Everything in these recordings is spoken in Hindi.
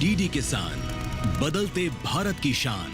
डीडी किसान, बदलते भारत की शान।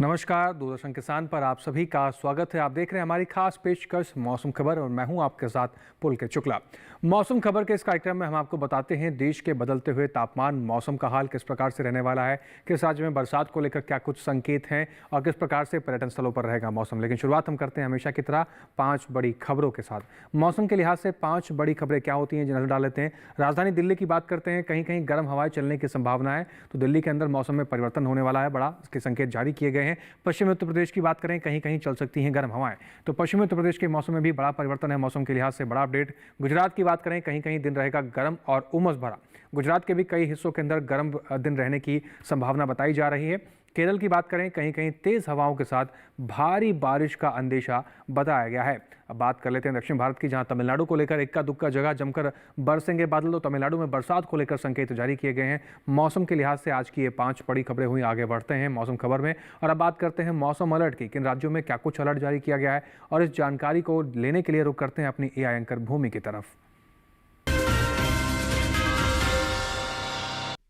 नमस्कार, दूरदर्शन किसान पर आप सभी का स्वागत है। आप देख रहे हैं हमारी खास पेशकश मौसम खबर और मैं हूं आपके साथ पुलकित शुक्ला। मौसम खबर के इस कार्यक्रम में हम आपको बताते हैं देश के बदलते हुए तापमान, मौसम का हाल किस प्रकार से रहने वाला है, किस राज्य में बरसात को लेकर क्या कुछ संकेत हैं और किस प्रकार से पर्यटन स्थलों पर रहेगा मौसम। लेकिन शुरुआत हम करते हैं हमेशा की तरह 5 बड़ी खबरों के साथ। मौसम के लिहाज से 5 बड़ी खबरें क्या होती हैं, नजर डाल लेते हैं। राजधानी दिल्ली की बात करते हैं, कहीं कहीं गर्म हवाएं चलने की संभावना है, तो दिल्ली के अंदर मौसम में परिवर्तन होने वाला है, बड़ा इसके संकेत जारी किए गए हैं। पश्चिमी उत्तर प्रदेश की बात करें, कहीं कहीं चल सकती हैं गर्म हवाएं, तो पश्चिमी उत्तर प्रदेश के मौसम में भी बड़ा परिवर्तन है। मौसम के लिहाज से बड़ा अपडेट। गुजरात की बात करें, कहीं कहीं दिन रहेगा गर्म और उमस भरा। गुजरात के भी कई हिस्सों के अंदर गर्म दिन रहने की संभावना बताई जा रही है। केरल की बात करें, कहीं कहीं तेज हवाओं के साथ भारी बारिश का अंदेशा बताया गया है। अब बात कर लेते हैं दक्षिण भारत की, जहां तमिलनाडु को लेकर इक्का दुक्का जगह जमकर बरसेंगे बादल, तो तमिलनाडु में बरसात को लेकर संकेत जारी किए गए हैं। मौसम के लिहाज से आज की ये 5 बड़ी खबरें हुई। आगे बढ़ते हैं मौसम खबर में और अब बात करते हैं मौसम अलर्ट की। किन राज्यों में क्या कुछ अलर्ट जारी किया गया है और इस जानकारी को लेने के लिए रुख करते हैं अपनी एआई एंकर भूमि की तरफ।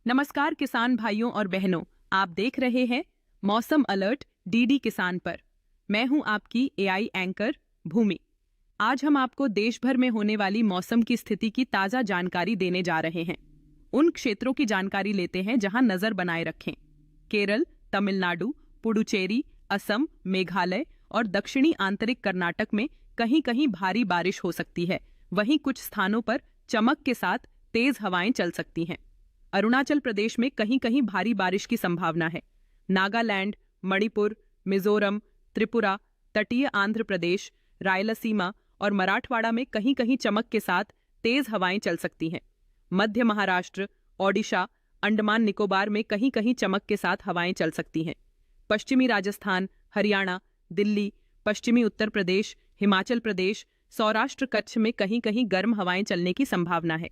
नमस्कार किसान भाइयों और बहनों, आप देख रहे हैं मौसम अलर्ट डीडी किसान पर। मैं हूं आपकी एआई एंकर भूमि। आज हम आपको देश भर में होने वाली मौसम की स्थिति की ताजा जानकारी देने जा रहे हैं। उन क्षेत्रों की जानकारी लेते हैं जहां नजर बनाए रखें। केरल, तमिलनाडु, पुडुचेरी, असम, मेघालय और दक्षिणी आंतरिक कर्नाटक में कहीं कहीं भारी बारिश हो सकती है। वहीं कुछ स्थानों पर चमक के साथ तेज हवाएं चल सकती हैं। अरुणाचल प्रदेश में कहीं कहीं भारी बारिश की संभावना है। नागालैंड, मणिपुर, मिजोरम, त्रिपुरा, तटीय आंध्र प्रदेश, रायलसीमा और मराठवाड़ा में कहीं कहीं चमक के साथ तेज हवाएं चल सकती हैं। मध्य महाराष्ट्र, ओडिशा, अंडमान निकोबार में कहीं कहीं चमक के साथ हवाएं चल सकती हैं। पश्चिमी राजस्थान, हरियाणा, दिल्ली, पश्चिमी उत्तर प्रदेश, हिमाचल प्रदेश, सौराष्ट्र कच्छ में कहीं कहीं गर्म हवाएं चलने की संभावना है।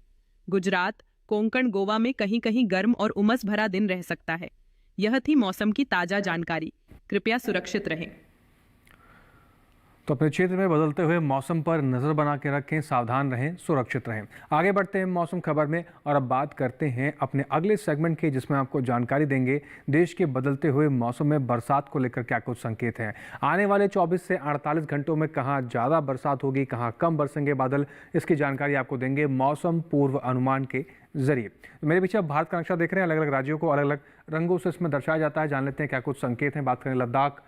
गुजरात, कोंकण, गोवा में कहीं कहीं गर्म और उमस भरा दिन रह सकता है। यह थी मौसम की ताजा जानकारी। कृपया सुरक्षित रहें। तो अपने क्षेत्र में बदलते हुए मौसम पर नज़र बना के रखें, सावधान रहें, सुरक्षित रहें। आगे बढ़ते हैं मौसम खबर में और अब बात करते हैं अपने अगले सेगमेंट की, जिसमें आपको जानकारी देंगे देश के बदलते हुए मौसम में बरसात को लेकर क्या कुछ संकेत हैं। आने वाले 24 से 48 घंटों में कहाँ ज़्यादा बरसात होगी, कहाँ कम बरसेंगे बादल, इसकी जानकारी आपको देंगे मौसम पूर्व अनुमान के जरिए। मेरे पीछे आप भारत का नक्शा देख रहे हैं, अलग अलग राज्यों को अलग अलग रंगों से इसमें दर्शाया जाता है। जान लेते हैं क्या कुछ संकेत हैं। बात करें लद्दाख,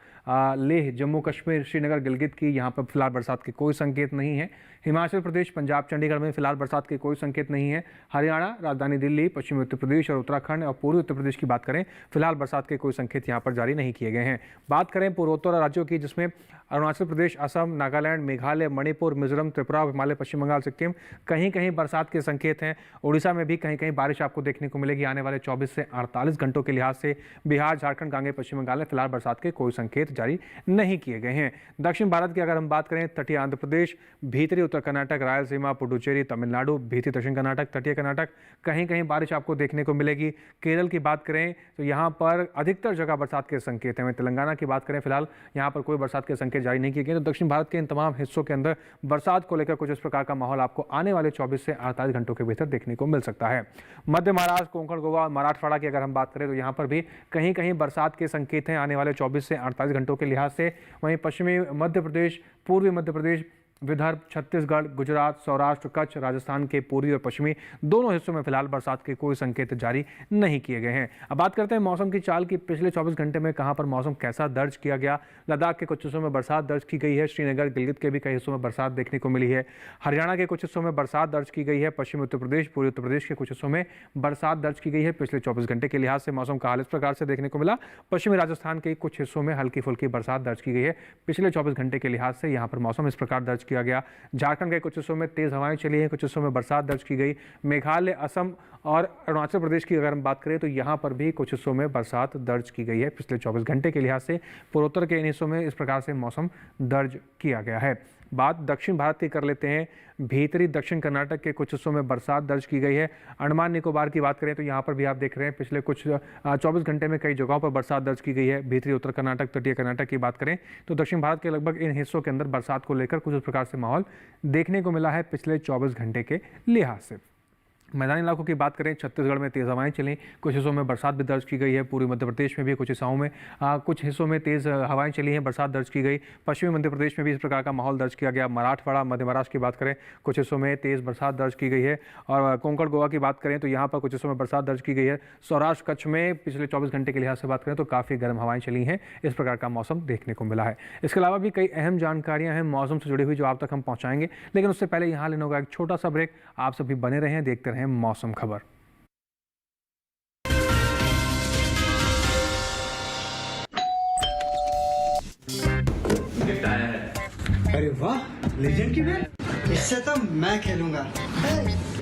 लेह, जम्मू कश्मीर, श्रीनगर, गिलगित की, यहाँ पर फिलहाल बरसात के कोई संकेत नहीं है। हिमाचल प्रदेश, पंजाब, चंडीगढ़ में फिलहाल बरसात के कोई संकेत नहीं है। हरियाणा, राजधानी दिल्ली, पश्चिमी उत्तर प्रदेश और उत्तराखंड और पूर्वी उत्तर प्रदेश की बात करें, फिलहाल बरसात के कोई संकेत यहाँ पर जारी नहीं किए गए हैं। बात करें पूर्वोत्तर राज्यों की, जिसमें अरुणाचल प्रदेश, असम, नागालैंड, मेघालय, मणिपुर, मिजोरम, त्रिपुरा, हिमालय, पश्चिम बंगाल, सिक्किम, कहीं कहीं बरसात के संकेत हैं। उड़ीसा में भी कहीं कहीं बारिश आपको देखने को मिलेगी आने वाले 24 से 48 घंटों के लिहाज से। बिहार, झारखंड, गांगे, पश्चिम बंगाल में फिलहाल बरसात के कोई संकेत जारी नहीं किए गए हैं। दक्षिण भारत की अगर हम बात करें, तटीय आंध्र प्रदेश, भीतरी उत्तर कर्नाटक, रायलसीमा, पुडुचेरी, तमिलनाडु, भीतरी दक्षिण कर्नाटक, तटीय कर्नाटक, कहीं कहीं बारिश आपको देखने को मिलेगी। केरल की बात करें तो यहाँ पर अधिकतर जगह बरसात के संकेत हैं। वहीं तेलंगाना की बात करें, फिलहाल यहाँ पर कोई बरसात के संकेत जारी नहीं किए गए। तो दक्षिण भारत के इन तमाम हिस्सों के अंदर बरसात को लेकर कुछ इस प्रकार का माहौल आपको आने वाले 24 से 48 घंटों के भीतर देखने को मिल सकता है। मध्य महाराष्ट्र, कोंकण, गोवा और मराठवाड़ा की अगर हम बात करें तो यहाँ पर भी कहीं कहीं बरसात के संकेत हैं आने वाले 24 से 48 घंटों के लिहाज से। वहीं पश्चिमी मध्य प्रदेश, पूर्वी मध्य प्रदेश, विदर्भ, छत्तीसगढ़, गुजरात, सौराष्ट्र, कच्छ, राजस्थान के पूर्वी और पश्चिमी दोनों हिस्सों में फिलहाल बरसात के कोई संकेत जारी नहीं किए गए हैं। अब बात करते हैं मौसम की चाल की। पिछले 24 घंटे में कहां पर मौसम कैसा दर्ज किया गया। लद्दाख के कुछ हिस्सों में बरसात दर्ज की गई है। श्रीनगर, गिलगित के भी कई हिस्सों में बरसात देखने को मिली है। हरियाणा के कुछ हिस्सों में बरसात दर्ज की गई है। पश्चिमी उत्तर प्रदेश, पूर्वी उत्तर प्रदेश के कुछ हिस्सों में बरसात दर्ज की गई है। पिछले 24 घंटे के लिहाज से मौसम का हाल इस प्रकार से देखने को मिला। पश्चिमी राजस्थान के कुछ हिस्सों में हल्की फुल्की बरसात दर्ज की गई है। पिछले 24 घंटे के लिहाज से यहाँ पर मौसम इस प्रकार दर्ज किया गया। झारखंड के कुछ हिस्सों में तेज हवाएं चली हैं, कुछ हिस्सों में बरसात दर्ज की गई। मेघालय, असम और अरुणाचल प्रदेश की अगर हम बात करें तो यहाँ पर भी कुछ हिस्सों में बरसात दर्ज की गई है। पिछले 24 घंटे के लिहाज से पूर्वोत्तर के इन हिस्सों में इस प्रकार से मौसम दर्ज किया गया है। बात दक्षिण भारत की कर लेते हैं। भीतरी दक्षिण कर्नाटक के कुछ हिस्सों में बरसात दर्ज की गई है। अंडमान निकोबार की बात करें तो यहाँ पर भी आप देख रहे हैं पिछले कुछ 24 घंटे में कई जगहों पर बरसात दर्ज की गई है। भीतरी उत्तर कर्नाटक, तटीय कर्नाटक की बात करें तो दक्षिण भारत के लगभग इन हिस्सों के अंदर बरसात को लेकर कुछ इस प्रकार से माहौल देखने को मिला है पिछले 24 घंटे के लिहाज से। मैदानी इलाकों की बात करें, छत्तीसगढ़ में तेज़ हवाएं चली, कुछ हिस्सों में बरसात भी दर्ज की गई है। पूर्वी मध्य प्रदेश में भी कुछ हिस्सों में तेज़ हवाएं चली हैं, बरसात दर्ज की गई। पश्चिमी मध्य प्रदेश में भी इस प्रकार का माहौल दर्ज किया गया। मराठवाड़ा, मध्य महाराष्ट्र की बात करें, कुछ हिस्सों में तेज़ बरसात दर्ज की गई है। और कोंकण, गोवा की बात करें तो यहाँ पर कुछ हिस्सों में बरसात दर्ज की गई है। सौराष्ट्र, कच्छ में पिछले 24 घंटे के लिहाज से बात करें तो काफ़ी गर्म हवाएं चली हैं। इस प्रकार का मौसम देखने को मिला है। इसके अलावा भी कई अहम जानकारियाँ हैं मौसम से जुड़ी हुई जो आप तक हम पहुँचाएंगे, लेकिन उससे पहले यहाँ लेने होगा एक छोटा सा ब्रेक। आप सभी बने रहें, देखते रहें मौसम खबर। अरे वाह, लेजेंड की बैट, इससे तो मैं खेलूंगा।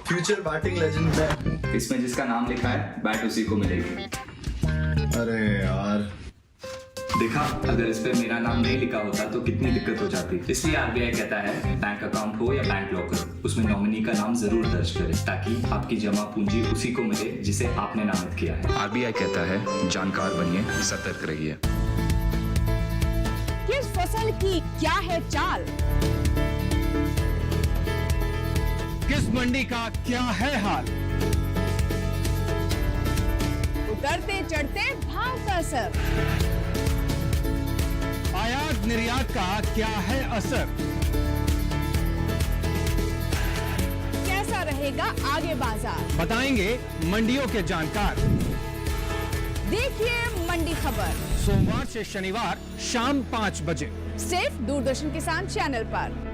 Future batting legend bat. इसमें जिसका नाम लिखा है बैट उसी को मिलेगी। अरे यार, देखा, अगर इस पे मेरा नाम नहीं लिखा होता तो कितनी दिक्कत हो जाती। इसलिए आरबीआई कहता है बैंक अकाउंट हो या बैंक लॉकर, उसमें नॉमिनी का नाम जरूर दर्ज करें ताकि आपकी जमा पूंजी उसी को मिले जिसे आपने नामित किया है। आरबीआई कहता है जानकार बनिए, सतर्क रहिए। किस फसल की क्या है चाल, किस मंडी का क्या है हाल, उतरते चढ़ते भाव का असर, आयात निर्यात का क्या है असर, कैसा रहेगा आगे बाजार, बताएंगे मंडियों के जानकार। देखिए मंडी खबर सोमवार से शनिवार शाम 5 बजे सिर्फ दूरदर्शन किसान चैनल पर।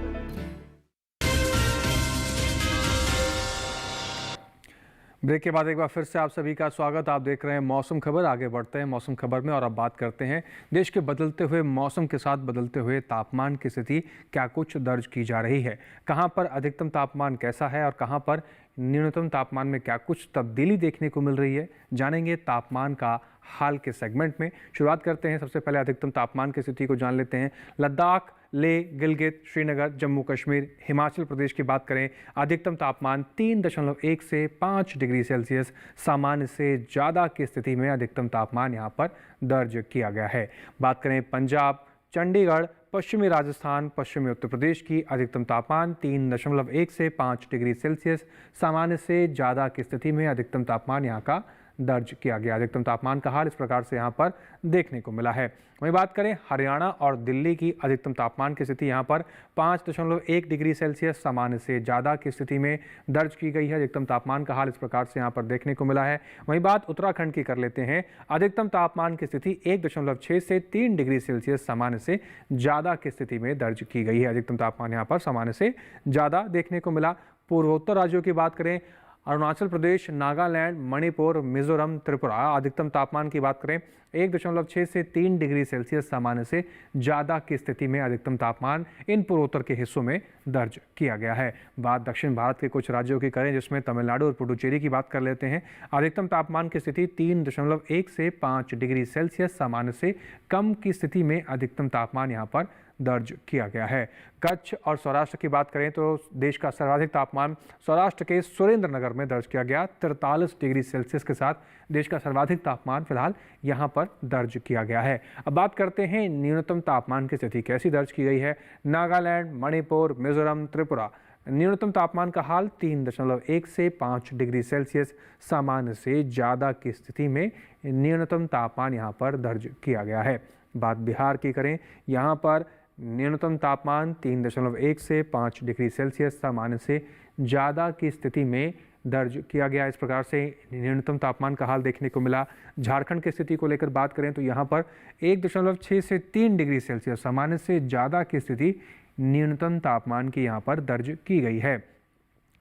ब्रेक के बाद एक बार फिर से आप सभी का स्वागत। आप देख रहे हैं मौसम खबर। आगे बढ़ते हैं मौसम खबर में और अब बात करते हैं देश के बदलते हुए मौसम के साथ बदलते हुए तापमान की स्थिति क्या कुछ दर्ज की जा रही है, कहां पर अधिकतम तापमान कैसा है और कहां पर न्यूनतम तापमान में क्या कुछ तब्दीली देखने को मिल रही है, जानेंगे तापमान का हाल के सेगमेंट में। शुरुआत करते हैं, सबसे पहले अधिकतम तापमान की स्थिति को जान लेते हैं। लद्दाख, लेह, गिलगित, श्रीनगर, जम्मू कश्मीर, हिमाचल प्रदेश की बात करें, अधिकतम तापमान 3.1 से 5 डिग्री सेल्सियस सामान्य से ज़्यादा की स्थिति में अधिकतम तापमान यहाँ पर दर्ज किया गया है। बात करें पंजाब, चंडीगढ़, पश्चिमी राजस्थान, पश्चिमी उत्तर प्रदेश की अधिकतम तापमान 3.1 से 5 डिग्री सेल्सियस सामान्य से ज़्यादा की स्थिति में अधिकतम तापमान यहाँ का दर्ज किया गया। अधिकतम तापमान का हाल इस प्रकार से यहाँ पर देखने को मिला है। वहीं बात करें हरियाणा और दिल्ली की अधिकतम तापमान की स्थिति यहाँ पर 5.1 डिग्री सेल्सियस सामान्य से ज़्यादा की स्थिति में दर्ज की गई है। अधिकतम तापमान का हाल इस प्रकार से यहाँ पर देखने को मिला है। वहीं बात उत्तराखंड की कर लेते हैं। अधिकतम तापमान की स्थिति 1.6 से 3 डिग्री सेल्सियस सामान्य से ज़्यादा की स्थिति में दर्ज की गई है। अधिकतम तापमान यहाँ पर सामान्य से ज़्यादा देखने को मिला। पूर्वोत्तर राज्यों की बात करें, अरुणाचल प्रदेश, नागालैंड, मणिपुर, मिजोरम, त्रिपुरा, अधिकतम तापमान की बात करें 1.6 से 3 डिग्री सेल्सियस सामान्य से ज़्यादा की स्थिति में अधिकतम तापमान इन पूर्वोत्तर के हिस्सों में दर्ज किया गया है। बात दक्षिण भारत के कुछ राज्यों की करें जिसमें तमिलनाडु और पुडुचेरी की बात कर लेते हैं। अधिकतम तापमान की स्थिति 3.1 से 5 डिग्री सेल्सियस सामान्य से कम की स्थिति में अधिकतम तापमान यहाँ पर दर्ज किया गया है। कच्छ और सौराष्ट्र की बात करें तो देश का सर्वाधिक तापमान सौराष्ट्र के सुरेंद्रनगर में दर्ज किया गया। 43 डिग्री सेल्सियस के साथ देश का सर्वाधिक तापमान फिलहाल यहां पर दर्ज किया गया है। अब बात करते हैं न्यूनतम तापमान की स्थिति कैसी दर्ज की गई है। नागालैंड, मणिपुर, मिजोरम, त्रिपुरा, न्यूनतम तापमान का हाल 3.1 से 5 डिग्री सेल्सियस सामान्य से ज़्यादा की स्थिति में न्यूनतम तापमान यहाँ पर दर्ज किया गया है। बात बिहार की करें, यहाँ पर न्यूनतम तापमान 3.1 से 5 डिग्री सेल्सियस सामान्य से ज़्यादा की स्थिति में दर्ज किया गया। इस प्रकार से न्यूनतम तापमान का हाल देखने को मिला। झारखंड की स्थिति को लेकर बात करें तो यहाँ पर 1.6 से 3 डिग्री सेल्सियस सामान्य से ज़्यादा की स्थिति न्यूनतम तापमान की यहाँ पर दर्ज की गई है।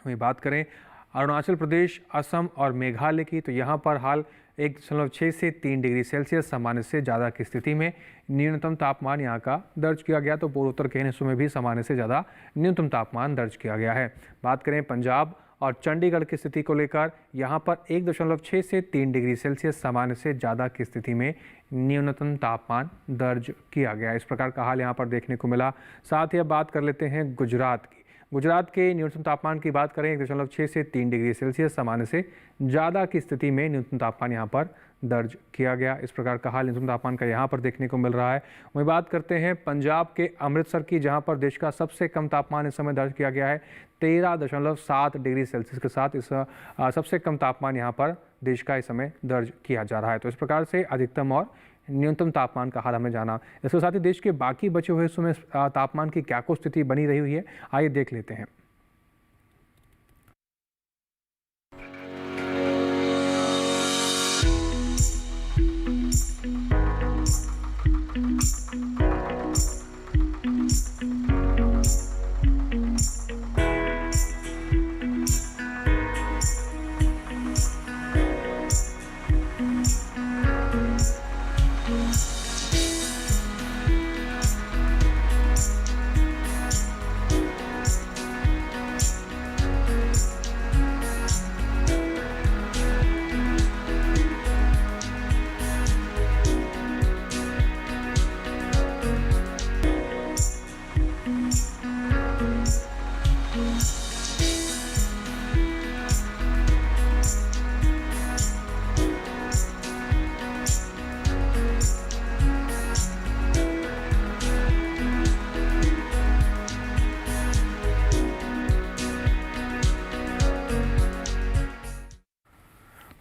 वहीं बात करें अरुणाचल प्रदेश, असम और मेघालय की तो यहाँ पर हाल 1.6 से 3 डिग्री सेल्सियस सामान्य से ज़्यादा की स्थिति में न्यूनतम तापमान यहाँ का दर्ज किया गया। तो पूर्वोत्तर के हिस्सों में भी सामान्य से ज़्यादा न्यूनतम तापमान दर्ज किया गया है। बात करें पंजाब और चंडीगढ़ की स्थिति को लेकर यहाँ पर 1.6 से 3 डिग्री सेल्सियस सामान्य से ज़्यादा की स्थिति में न्यूनतम तापमान दर्ज किया गया। इस प्रकार का हाल यहाँ पर देखने को मिला। साथ ही अब बात कर लेते हैं गुजरात की। गुजरात के न्यूनतम तापमान की बात करें 1.6 से 3 डिग्री सेल्सियस सामान्य से ज़्यादा की स्थिति में न्यूनतम तापमान यहाँ पर दर्ज किया गया। इस प्रकार का हाल न्यूनतम तापमान का यहाँ पर देखने को मिल रहा है। वहीं बात करते हैं पंजाब के अमृतसर की, जहाँ पर देश का सबसे कम तापमान इस समय दर्ज किया गया है 13.7 डिग्री सेल्सियस के साथ। इस सबसे कम तापमान यहाँ पर देश का इस समय दर्ज किया जा रहा है। तो इस प्रकार से अधिकतम और न्यूनतम तापमान का हाल हमें जाना। इसके साथ ही देश के बाकी बचे हुए हिस्सों में तापमान की क्या कुछ स्थिति बनी रही हुई है, आइए देख लेते हैं।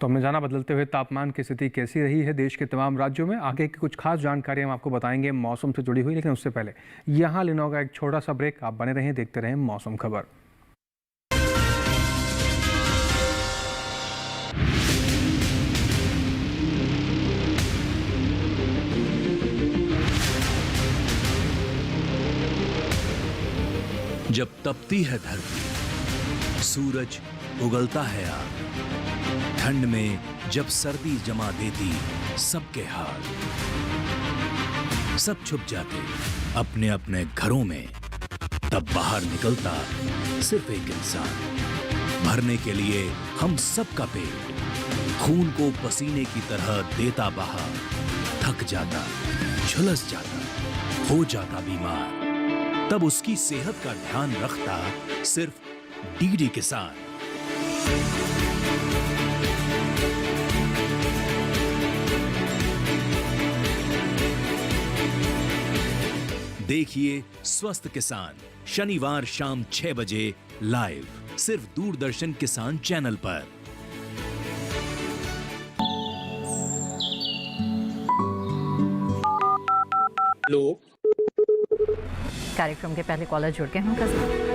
तो हमने जाना बदलते हुए तापमान की स्थिति कैसी रही है देश के तमाम राज्यों में। आगे की कुछ खास जानकारी हम आपको बताएंगे मौसम से जुड़ी हुई, लेकिन उससे पहले यहाँ लेना होगा एक छोटा सा ब्रेक। आप बने रहें, देखते रहें मौसम खबर। जब तपती है धरती, सूरज उगलता है आग, ठंड में जब सर्दी जमा देती सबके हाल, सब छुप जाते अपने अपने घरों में, तब बाहर निकलता सिर्फ एक इंसान, भरने के लिए हम सबका पेट, खून को पसीने की तरह देता बहा, थक जाता, झुलस जाता, हो जाता बीमार, तब उसकी सेहत का ध्यान रखता सिर्फ डीडी किसान। देखिए स्वस्थ किसान शनिवार शाम 6 बजे लाइव सिर्फ दूरदर्शन किसान चैनल पर। लोग कार्यक्रम के पहले कॉलर जुड़ गए हैं।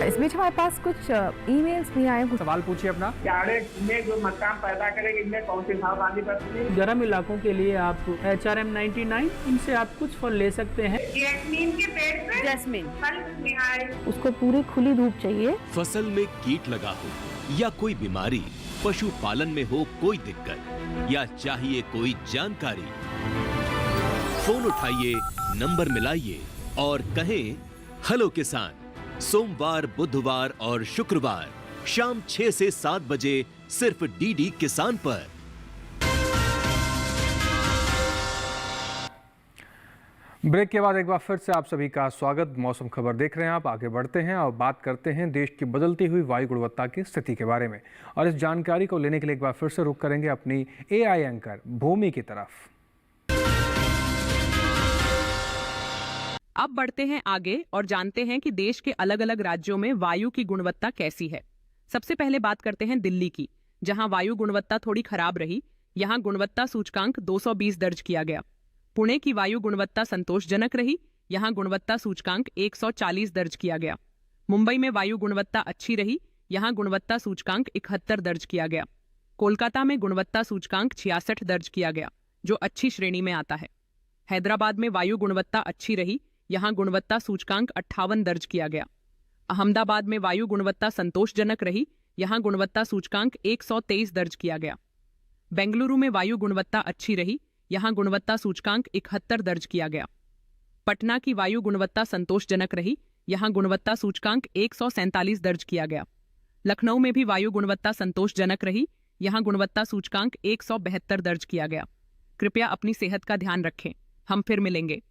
इस बीच हमारे पास कुछ ईमेल्स भी आए हैं। सवाल पूछिए अपना। में जो मकान पैदा करेंगे इनमें कौन सी सावधानी बरतनी है? गर्म इलाकों के लिए आप HRM99 इनसे आप कुछ फल ले सकते हैं। जैस्मीन के पेड़ पे जैस्मीन फल निहार, उसको पूरी खुली धूप चाहिए। फसल में कीट लगा हो या कोई बीमारी, पशुपालन में हो कोई दिक्कत या चाहिए कोई जानकारी, फोन उठाइए, नंबर मिलाइए और कहें हेलो किसान। सोमवार, बुधवार और शुक्रवार शाम 6 से 7 बजे सिर्फ डीडी किसान पर। ब्रेक के बाद एक बार फिर से आप सभी का स्वागत। मौसम खबर देख रहे हैं आप। आगे बढ़ते हैं और बात करते हैं देश की बदलती हुई वायु गुणवत्ता की स्थिति के बारे में। और इस जानकारी को लेने के लिए एक बार फिर से रुख करेंगे अपनी AI एंकर भूमि की तरफ। अब बढ़ते हैं आगे और जानते हैं कि देश के अलग अलग राज्यों में वायु की गुणवत्ता कैसी है। सबसे पहले बात करते हैं दिल्ली की, जहां वायु गुणवत्ता थोड़ी खराब रही। यहां गुणवत्ता सूचकांक 220 दर्ज किया गया। पुणे की वायु गुणवत्ता संतोषजनक रही। यहां गुणवत्ता सूचकांक 140 दर्ज किया गया। मुंबई में वायु गुणवत्ता अच्छी रही। यहां गुणवत्ता सूचकांक 71 दर्ज किया गया। कोलकाता में गुणवत्ता सूचकांक 66 दर्ज किया गया, जो अच्छी श्रेणी में आता है। हैदराबाद में वायु गुणवत्ता अच्छी रही। यहां गुणवत्ता सूचकांक 58 दर्ज किया गया। अहमदाबाद में वायु गुणवत्ता संतोषजनक रही। यहां गुणवत्ता सूचकांक 123 दर्ज किया गया। बेंगलुरु में वायु गुणवत्ता अच्छी रही। यहां गुणवत्ता सूचकांक 71 दर्ज किया गया। पटना की वायु गुणवत्ता संतोषजनक रही। यहां गुणवत्ता सूचकांक 147 दर्ज किया गया। लखनऊ में भी वायु गुणवत्ता संतोषजनक रही। यहाँ गुणवत्ता सूचकांक 172 दर्ज किया गया। कृपया अपनी सेहत का ध्यान रखें। हम फिर मिलेंगे।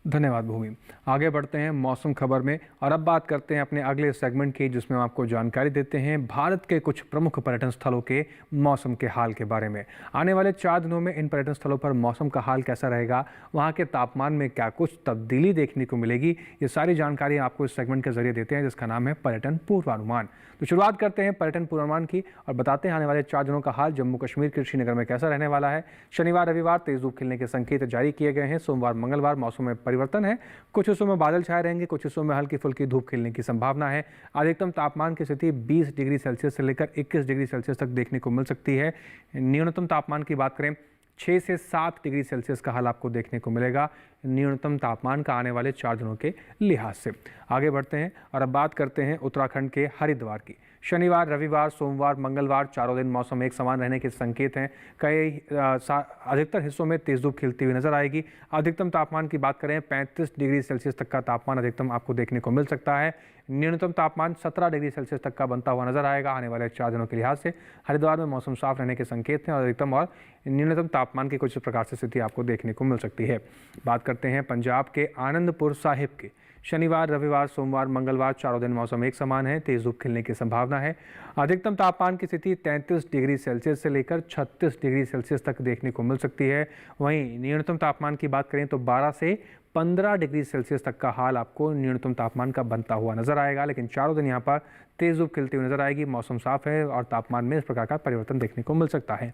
धन्यवाद भूमि। आगे बढ़ते हैं मौसम खबर में और अब बात करते हैं अपने अगले सेगमेंट की, जिसमें हम आपको जानकारी देते हैं भारत के कुछ प्रमुख पर्यटन स्थलों के मौसम के हाल के बारे में। आने वाले 4 दिनों में इन पर्यटन स्थलों पर मौसम का हाल कैसा रहेगा, वहाँ के तापमान में क्या कुछ तब्दीली देखने को मिलेगी, ये सारी जानकारी आपको इस सेगमेंट के जरिए देते हैं, जिसका नाम है पर्यटन पूर्वानुमान। तो शुरुआत करते हैं पर्यटन पूर्वानुमान की और बताते हैं आने वाले 4 दिनों का हाल जम्मू कश्मीर के श्रीनगर में कैसा रहने वाला है। शनिवार रविवार तेज धूप खिलने के संकेत जारी किए गए हैं। सोमवार मंगलवार मौसम में परिवर्तन है। कुछ हिस्सों में बादल छाए रहेंगे, कुछ हिस्सों में हल्की फुल्की धूप खिलने की संभावना है। अधिकतम तापमान की स्थिति 20 डिग्री सेल्सियस से लेकर 21 डिग्री सेल्सियस तक देखने को मिल सकती है। न्यूनतम तापमान की बात करें 6 से 7 डिग्री सेल्सियस का हाल आपको देखने को मिलेगा न्यूनतम तापमान का आने वाले 4 दिनों के लिहाज से। आगे बढ़ते हैं और अब बात करते हैं उत्तराखंड के हरिद्वार की। शनिवार रविवार सोमवार मंगलवार चारों दिन मौसम एक समान रहने के संकेत हैं। कई अधिकतर हिस्सों में तेज धूप खिलती हुई नजर आएगी। अधिकतम तापमान की बात करें 35 डिग्री सेल्सियस तक का तापमान अधिकतम आपको देखने को मिल सकता है। न्यूनतम तापमान 17 डिग्री सेल्सियस तक का बनता हुआ नजर आएगा आने वाले 4 दिनों के लिहाज से। हरिद्वार में मौसम साफ रहने के संकेत हैं और अधिकतम और न्यूनतम तापमान की कुछ प्रकार से स्थिति आपको देखने को मिल सकती है। बात करते हैं पंजाब के आनंदपुर साहिब की। शनिवार रविवार सोमवार मंगलवार चारों दिन मौसम एक समान है। तेज धूप खिलने की संभावना है। अधिकतम तापमान की स्थिति 33 डिग्री सेल्सियस से लेकर 36 डिग्री सेल्सियस तक देखने को मिल सकती है। वहीं न्यूनतम तापमान की बात करें तो 12 से 15 डिग्री सेल्सियस तक का हाल आपको न्यूनतम तापमान का बनता हुआ नजर आएगा। लेकिन चारों दिन यहाँ पर तेज धूप खिलती हुई नजर आएगी। मौसम साफ है और तापमान में इस प्रकार का परिवर्तन देखने को मिल सकता है।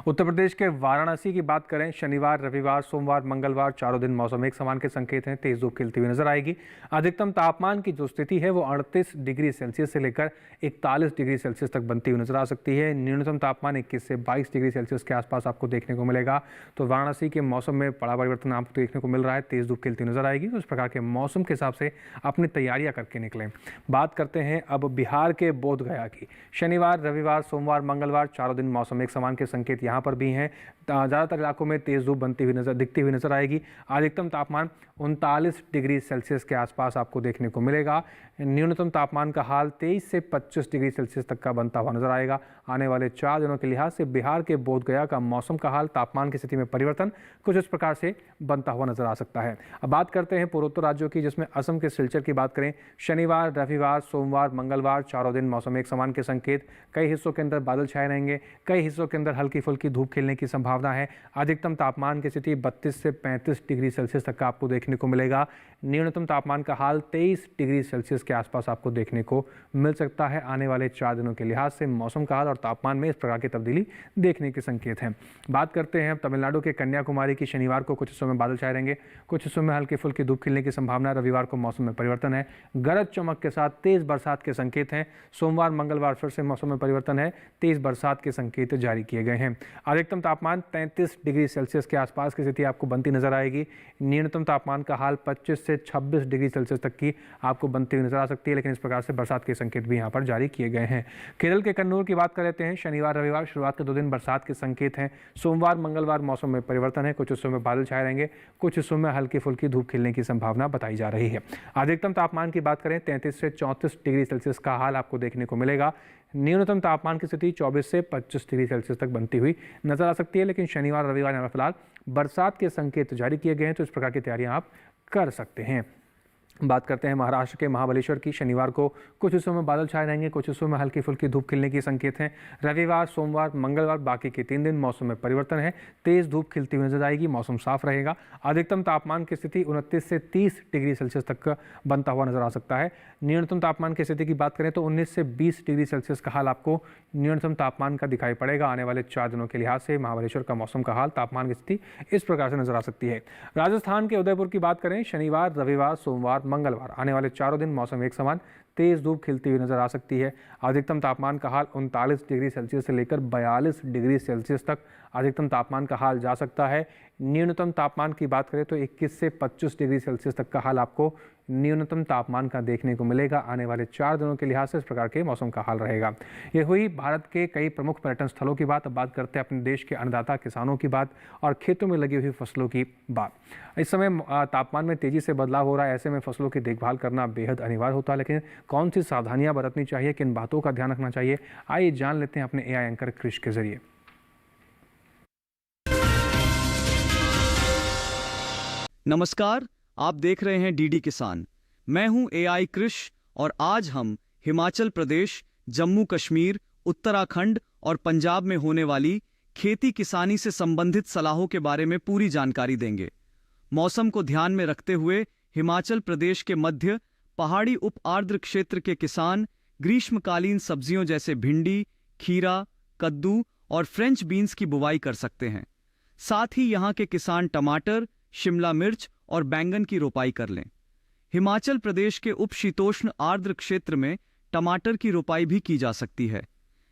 उत्तर प्रदेश के वाराणसी की बात करें शनिवार रविवार सोमवार मंगलवार चारों दिन मौसम एक समान के संकेत हैं। तेज धूप खिलती हुई नजर आएगी। अधिकतम तापमान की जो स्थिति है वो 38 डिग्री सेल्सियस से लेकर 41 डिग्री सेल्सियस तक बनती हुई नजर आ सकती है। न्यूनतम तापमान 21 से 22 डिग्री सेल्सियस के आसपास आपको देखने को मिलेगा। तो वाराणसी के मौसम में बड़ा परिवर्तन आपको देखने को मिल रहा है। तेज धूप खिलती नजर आएगी। तो इस प्रकार के मौसम के हिसाब से अपनी तैयारियां करके निकलें। बात करते हैं अब बिहार के बोधगया की। शनिवार रविवार सोमवार मंगलवार चारों दिन मौसम एक समान के संकेत यहाँ पर भी हैं। ज़्यादातर इलाकों में तेज धूप दिखती हुई नजर आएगी। अधिकतम तापमान 39 डिग्री सेल्सियस के आसपास आपको देखने को मिलेगा। न्यूनतम तापमान का हाल 23 से 25 डिग्री सेल्सियस तक का बनता हुआ नजर आएगा। आने वाले 4 दिनों के लिहाज से बिहार के बोधगया का मौसम का हाल तापमान की स्थिति में परिवर्तन कुछ इस प्रकार से बनता हुआ नजर आ सकता है। अब बात करते हैं पूर्वोत्तर राज्यों की, जिसमें असम के सिलचर की बात करें। शनिवार रविवार सोमवार मंगलवार चारों दिन मौसम एक समान के संकेत। कई हिस्सों के अंदर बादल छाए रहेंगे। कई हिस्सों के अंदर हल्की फुल्की धूप खिलने की संभावना है। अधिकतम तापमान की स्थिति 32 से 35 डिग्री सेल्सियस तक का आपको देखने को मिलेगा। न्यूनतम तापमान का हाल 23 डिग्री सेल्सियस के आसपास आपको देखने को मिल सकता है। आने वाले 4 दिनों के लिहाज से मौसम का हाल और तापमान में इस प्रकार की तब्दीली देखने के संकेत हैं। बात करते हैं तमिलनाडु के कन्याकुमारी की। शनिवार को कुछ हिस्सों में बादल छाए रहेंगे। कुछ हिस्सों में हल्की फुल्की धूप खिलने की संभावना है। रविवार को मौसम में परिवर्तन है। गरज चमक के साथ तेज बरसात के संकेत हैं। सोमवार मंगलवार फिर से मौसम में परिवर्तन है। तेज बरसात के संकेत जारी किए गए हैं। अधिकतम तापमान 33 डिग्री सेल्सियस के आसपास की स्थिति आपको बनती नजर आएगी। न्यूनतम तापमान का हाल 25 से 26 डिग्री सेल्सियस तक की आपको बनती हुई नजर आ सकती है। लेकिन इस प्रकार से बरसात के संकेत भी यहाँ पर जारी किए गए हैं। केरल के कन्नूर की बात कर लेते हैं। शनिवार रविवार शुरुआत के 2 दिन बरसात के संकेत हैं। सोमवार मंगलवार मौसम में परिवर्तन है। कुछ हिस्सों में बादल छाए रहेंगे। कुछ हिस्सों में हल्की फुल्की धूप खिलने की संभावना बताई जा रही है। अधिकतम तापमान की बात करें 33 से 34 डिग्री सेल्सियस का हाल आपको देखने को मिलेगा। न्यूनतम तापमान की स्थिति 24 से 25 डिग्री सेल्सियस तक बनती हुई नजर आ सकती है। लेकिन शनिवार रविवार यहाँ फिलहाल बरसात के संकेत जारी किए गए हैं। तो इस प्रकार की तैयारियां आप कर सकते हैं। बात करते हैं महाराष्ट्र के महाबलेश्वर की। शनिवार को कुछ हिस्सों में बादल छाए रहेंगे। कुछ हिस्सों में हल्की फुल्की धूप खिलने के संकेत हैं। रविवार सोमवार मंगलवार बाकी के 3 दिन मौसम में परिवर्तन है। तेज धूप खिलती हुई नजर आएगी। मौसम साफ रहेगा। अधिकतम तापमान की स्थिति 29 से 30 डिग्री सेल्सियस तक बनता हुआ नजर आ सकता है। न्यूनतम तापमान की स्थिति की बात करें तो 19 से 20 डिग्री सेल्सियस का हाल आपको न्यूनतम तापमान का दिखाई पड़ेगा। आने वाले 4 दिनों के लिहाज से महाबलेश्वर का मौसम का हाल तापमान की स्थिति इस प्रकार से नजर आ सकती है। राजस्थान के उदयपुर की बात करें। शनिवार रविवार सोमवार मंगलवार आने वाले 4 दिन मौसम एक समान तेज धूप खिलती हुई नजर आ सकती है। अधिकतम तापमान का हाल 39 डिग्री सेल्सियस से लेकर 42 डिग्री सेल्सियस तक अधिकतम तापमान का हाल जा सकता है। न्यूनतम तापमान की बात करें तो 21 से 25 डिग्री सेल्सियस तक का हाल आपको न्यूनतम तापमान का देखने को मिलेगा। आने वाले 4 दिनों के लिहाज से इस प्रकार के मौसम का हाल रहेगा। ये हुई भारत के कई प्रमुख पर्यटन स्थलों की बात। अब बात करते हैं अपने देश के अन्नदाता किसानों की बात और खेतों में लगी हुई फसलों की बात। इस समय तापमान में तेजी से बदलाव हो रहा है, ऐसे में फसलों की देखभाल करना बेहद अनिवार्य होता है। लेकिन कौन सी सावधानियां बरतनी चाहिए, किन बातों का ध्यान रखना चाहिए, आइए जान लेते हैं अपने एआई एंकर कृष के जरिए। नमस्कार, आप देख रहे हैं डीडी किसान। मैं हूं एआई कृष और आज हम हिमाचल प्रदेश, जम्मू कश्मीर, उत्तराखंड और पंजाब में होने वाली खेती किसानी से संबंधित सलाहों के बारे में पूरी जानकारी देंगे। मौसम को ध्यान में रखते हुए हिमाचल प्रदेश के मध्य पहाड़ी उप आर्द्र क्षेत्र के किसान ग्रीष्मकालीन सब्जियों जैसे भिंडी, खीरा, कद्दू और फ्रेंच बीन्स की बुवाई कर सकते हैं। साथ ही यहाँ के किसान टमाटर, शिमला मिर्च और बैंगन की रोपाई कर लें। हिमाचल प्रदेश के उप शीतोष्ण आर्द्र क्षेत्र में टमाटर की रोपाई भी की जा सकती है।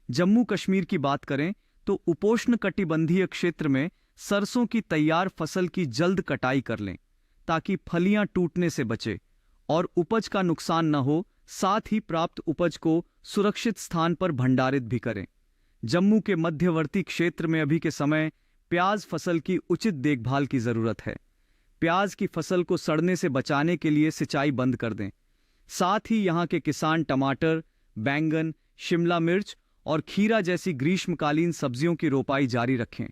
जम्मू कश्मीर की बात करें तो उपोष्ण कटिबंधीय क्षेत्र में सरसों की तैयार फसल की जल्द कटाई कर लें ताकि फलियां टूटने से बचे और उपज का नुकसान न हो। साथ ही प्राप्त उपज को सुरक्षित स्थान पर भंडारित भी करें। जम्मू के मध्यवर्ती क्षेत्र में अभी के समय प्याज फसल की उचित देखभाल की जरूरत है। प्याज की फसल को सड़ने से बचाने के लिए सिंचाई बंद कर दें। साथ ही यहाँ के किसान टमाटर, बैंगन, शिमला मिर्च और खीरा जैसी ग्रीष्मकालीन सब्जियों की रोपाई जारी रखें।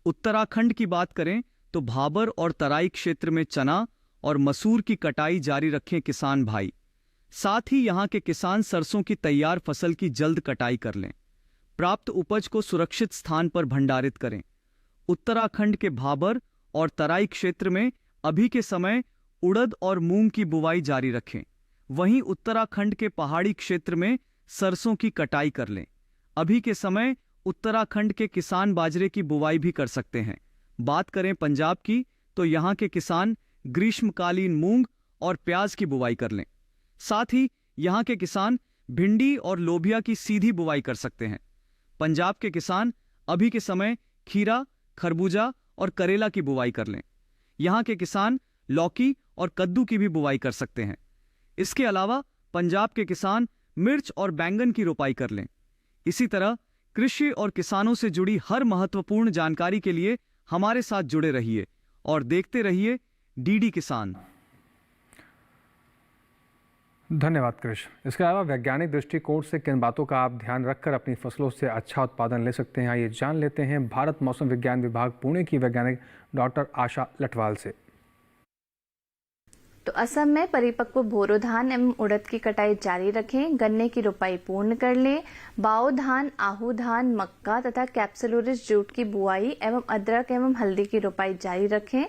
उत्तराखंड की बात करें तो भाबर और तराई क्षेत्र में चना और मसूर की कटाई जारी रखें किसान भाई। साथ ही यहाँ के किसान सरसों की तैयार फसल की जल्द कटाई कर लें। प्राप्त उपज को सुरक्षित स्थान पर भंडारित करें। उत्तराखंड के भाबर और तराई क्षेत्र में अभी के समय उड़द और मूंग की बुवाई जारी रखें। वहीं उत्तराखंड के पहाड़ी क्षेत्र में सरसों की कटाई कर लें। अभी के समय उत्तराखंड के किसान बाजरे की बुवाई भी कर सकते हैं। बात करें पंजाब की तो यहाँ के किसान ग्रीष्मकालीन मूंग और प्याज की बुवाई कर लें। साथ ही यहाँ के किसान भिंडी और लोबिया की सीधी बुवाई कर सकते हैं। पंजाब के किसान अभी के समय खीरा, खरबूजा और करेला की बुवाई कर लें। यहाँ के किसान लौकी और कद्दू की भी बुवाई कर सकते हैं। इसके अलावा पंजाब के किसान मिर्च और बैंगन की रोपाई कर लें। इसी तरह कृषि और किसानों से जुड़ी हर महत्वपूर्ण जानकारी के लिए हमारे साथ जुड़े रहिए और देखते रहिए डीडी किसान। धन्यवाद कृष। इसके अलावा वैज्ञानिक दृष्टिकोण से किन बातों का आप ध्यान रखकर अपनी फसलों से अच्छा उत्पादन ले सकते हैं, आइए जान लेते हैं भारत मौसम विज्ञान विभाग पुणे की वैज्ञानिक डॉक्टर आशा लटवाल से। तो असम में परिपक्व बोरो धान एवं उड़द की कटाई जारी रखें। गन्ने की रोपाई पूर्ण कर लें। बाओ धान, आहू धान, मक्का तथा कैप्सुलरिस जूट की बुआई एवं अदरक एवं हल्दी की रोपाई जारी रखें।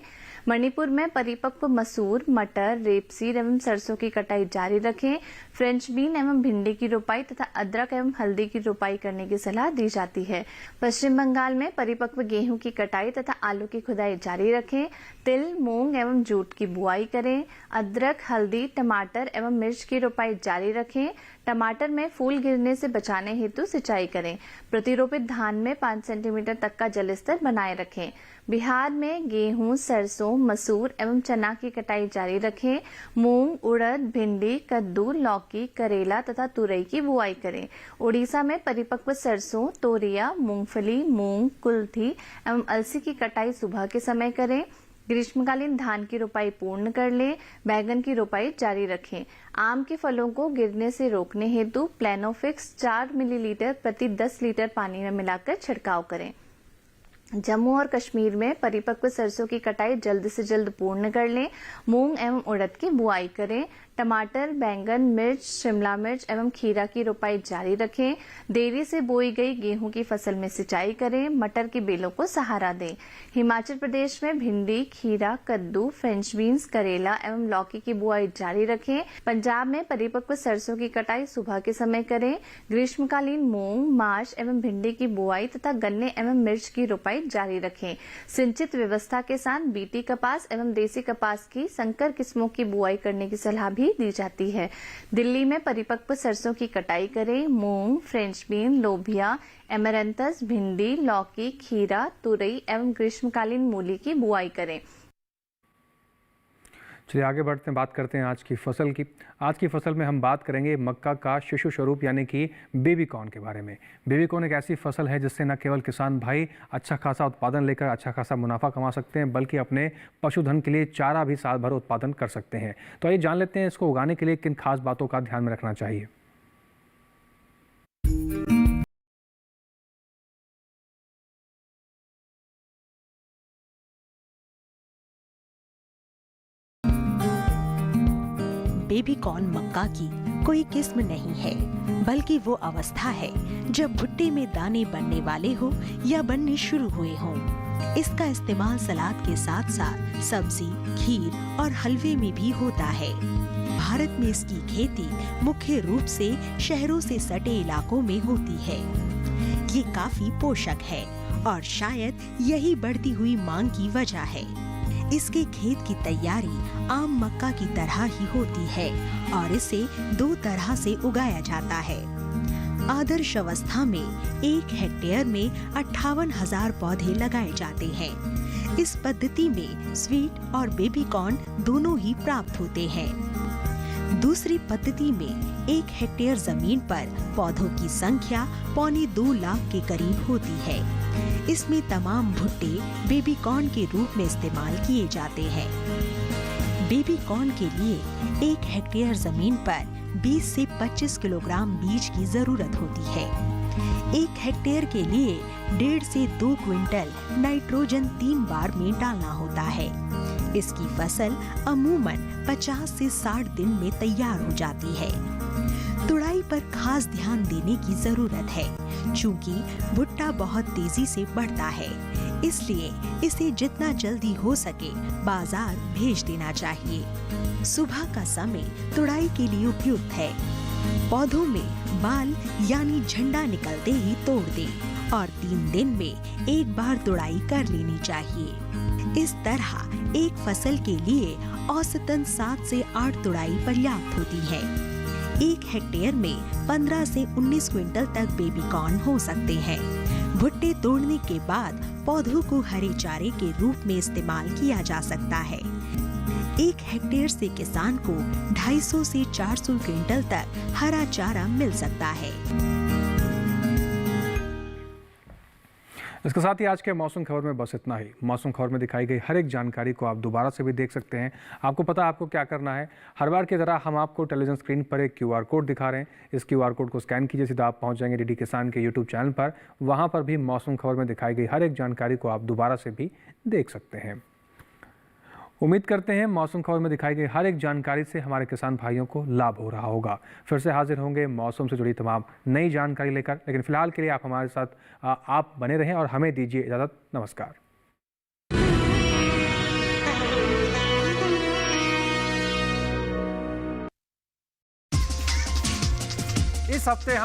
मणिपुर में परिपक्व मसूर, मटर, रेपसीड एवं सरसों की कटाई जारी रखें। फ्रेंच बीन एवं भिंडी की रोपाई तथा अदरक एवं हल्दी की रोपाई करने की सलाह दी जाती है। पश्चिम बंगाल में परिपक्व गेहूं की कटाई तथा आलू की खुदाई जारी रखें। तिल, मूंग एवं जूट की बुआई करें। अदरक, हल्दी, टमाटर एवं मिर्च की रोपाई जारी रखें। टमाटर में फूल गिरने से बचाने हेतु सिंचाई करें। प्रतिरोपित धान में 5 सेंटीमीटर तक का जलस्तर बनाए रखें। बिहार में गेहूं, सरसों, मसूर एवं चना की कटाई जारी रखें। मूंग, उड़द, भिंडी, कद्दू, लौकी, करेला तथा तुरई की बुआई करें। उड़ीसा में परिपक्व सरसों, तोरिया, मूंगफली, मूंग, कुल्थी एवं अलसी की कटाई सुबह के समय करें। ग्रीष्मकालीन धान की रोपाई पूर्ण कर लें। बैगन की रोपाई जारी रखें। आम के फलों को गिरने से रोकने हेतु प्लेनोफिक्स 4 मिलीलीटर प्रति 10 लीटर पानी में मिलाकर छिड़काव करें। जम्मू और कश्मीर में परिपक्व सरसों की कटाई जल्द से जल्द पूर्ण कर लें। मूंग एवं उड़द की बुआई करें। टमाटर, बैंगन, मिर्च, शिमला मिर्च एवं खीरा की रोपाई जारी रखें। देरी से बोई गई गेहूं की फसल में सिंचाई करें। मटर की बेलों को सहारा दें। हिमाचल प्रदेश में भिंडी, खीरा, कद्दू, फ्रेंच बीन्स, करेला एवं लौकी की बुआई जारी रखें। पंजाब में परिपक्व सरसों की कटाई सुबह के समय करें। ग्रीष्मकालीन मूंग, माश एवं भिंडी की बुआई तथा गन्ने एवं मिर्च की रोपाई जारी रखें। सिंचित व्यवस्था के साथ बीटी कपास एवं देसी कपास की संकर किस्मों की बुआई करने की सलाह भी दी जाती है। दिल्ली में परिपक्व सरसों की कटाई करें। मूंग, फ्रेंच बीन, लोबिया, एमरंथस, भिंडी, लौकी, खीरा, तुरई एवं ग्रीष्मकालीन मूली की बुआई करें। चलिए आगे बढ़ते हैं, बात करते हैं आज की फसल की। आज की फसल में हम बात करेंगे मक्का का शिशु स्वरूप यानी कि बेबी कॉर्न के बारे में। बेबी कॉर्न एक ऐसी फसल है जिससे न केवल किसान भाई अच्छा खासा उत्पादन लेकर अच्छा खासा मुनाफा कमा सकते हैं, बल्कि अपने पशुधन के लिए चारा भी साल भर उत्पादन कर सकते हैं। तो आइए जान लेते हैं इसको उगाने के लिए किन खास बातों का ध्यान में रखना चाहिए। बेबी कॉर्न मक्का की कोई किस्म नहीं है, बल्कि वो अवस्था है जब भुट्टे में दाने बनने वाले हो या बनने शुरू हुए हों। इसका इस्तेमाल सलाद के साथ साथ सब्जी, खीर और हलवे में भी होता है। भारत में इसकी खेती मुख्य रूप से शहरों से सटे इलाकों में होती है। ये काफी पोषक है और शायद यही बढ़ती हुई मांग की वजह है। इसके खेत की तैयारी आम मक्का की तरह ही होती है और इसे 2 तरह से उगाया जाता है। आदर्श अवस्था में 1 हेक्टेयर में 58,000 पौधे लगाए जाते हैं। इस पद्धति में स्वीट और बेबी कॉर्न दोनों ही प्राप्त होते हैं। दूसरी पद्धति में 1 हेक्टेयर जमीन पर पौधों की संख्या 2.25 लाख के करीब होती है। इसमें तमाम भुट्टे बेबी कॉर्न के रूप में इस्तेमाल किए जाते हैं। बेबी कॉर्न के लिए 1 हेक्टेयर जमीन पर 20 से 25 किलोग्राम बीज की जरूरत होती है। 1 हेक्टेयर के लिए 1.5 से 2 क्विंटल नाइट्रोजन 3 बार में डालना होता है। इसकी फसल अमूमन 50 से 60 दिन में तैयार हो जाती है। तुड़ाई पर खास ध्यान देने की जरूरत है, चूंकि भुट्टा बहुत तेजी से बढ़ता है, इसलिए इसे जितना जल्दी हो सके बाजार भेज देना चाहिए। सुबह का समय तुड़ाई के लिए उपयुक्त है। पौधों में बाल यानी झंडा निकलते ही तोड़ दें और 3 दिन में 1 बार तुड़ाई कर लेनी चाहिए। इस तरह एक फसल के लिए औसतन 7 से 8 तुड़ाई पर्याप्त होती है। 1 हेक्टेयर में 15 से 19 क्विंटल तक बेबी कॉर्न हो सकते हैं। भुट्टे तोड़ने के बाद पौधों को हरे चारे के रूप में इस्तेमाल किया जा सकता है। 1 हेक्टेयर से किसान को 250 से 400 क्विंटल तक हरा चारा मिल सकता है। इसके साथ ही आज के मौसम खबर में बस इतना ही। मौसम खबर में दिखाई गई हर एक जानकारी को आप दोबारा से भी देख सकते हैं। आपको पता है आपको क्या करना है। हर बार की तरह हम आपको टेलीविजन स्क्रीन पर एक QR कोड दिखा रहे हैं। इस QR कोड को स्कैन कीजिए, सीधा आप पहुंच जाएंगे DD किसान के YouTube चैनल पर। वहां पर भी मौसम खबर में दिखाई गई हर एक जानकारी को आप दोबारा से भी देख सकते हैं। उम्मीद करते हैं मौसम खबर में दिखाई गई हर एक जानकारी से हमारे किसान भाइयों को लाभ हो रहा होगा। फिर से हाजिर होंगे मौसम से जुड़ी तमाम नई जानकारी लेकर, लेकिन फिलहाल के लिए आप हमारे साथ आप बने रहें और हमें दीजिए इजाज़त। नमस्कार। इस हफ्ते हम